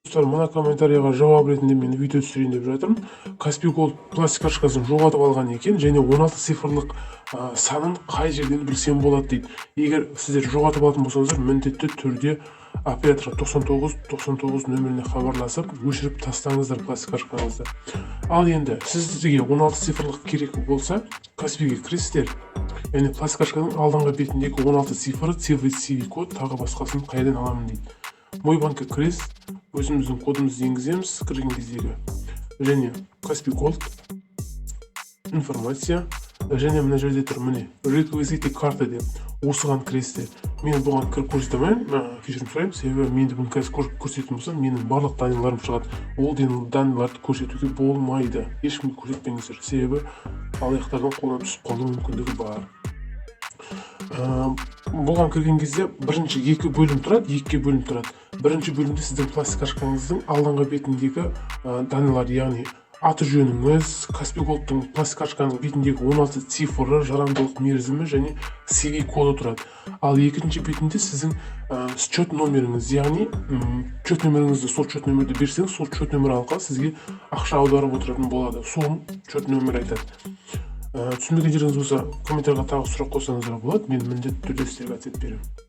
Достар, мына комментарийға жауап ретінде мен видео түсірейін деп жатырмын. Каспий Голд пластик карточкасын жоғалтып алған екен, және 16 цифрлық санын қай жерден білсем болады дейді. Егер сіздер жоғалтып алатын болсаңыздар, міндетті түрде операторға 9999 нөміріне хабарласып, өшіріп тастаңыздар пластик карточкаңызды. Ал енді сіздерге 16 цифрлық керек болса, Каспийге кіресіздер. Яғни пластик карточканың алдыңғы бетіндегі 16 цифры, CV код, тағы басқасын қайдан аламын дейді. Мой банкқа кіресіз, өзіміздің кодымызды енгіземіз, кірген кездегі. Және Каспий Голд информация, және мына жерде тұр, міне реквизиты карта деп, осыған кіресіздер. Мен бұған кіріп көрсете алмаймын, кешірім сұраймын, себебі менде бұны көрсететін болса, менің барлық данныйларым шығады. Ол данныйларды көрсетуге болмайды. Ешкімге көрсетпеңіздер, себебі алаяқтардың қолынан түсіп қалу мүмкіндігі бар. Бұған кірген кезде бірінші екі бөлім тұрады. Бірінші бөлімде сіздің пластик карточкаңыздың алдыңғы бетіндегі данныйлар, яғни аты жөніңіз, Каспий Голдтың пластик карточканың бетіндегі 16 цифры, жарамдылық мерзімі және CV коды тұрады. Ал екінші бетінде сіздің счет номеріңіз, яғни счет номеріңізді, сол счет номерді берсеңіз, сол счет номер арқылы сізге ақша аударып отыратын болады. Сол счет номер айтады. Түсінбеген жеріңіз болса, комментарийға тағы сұрақ қойсаңыздар болады, мен міндетті түрде сіздерге ответ беремін.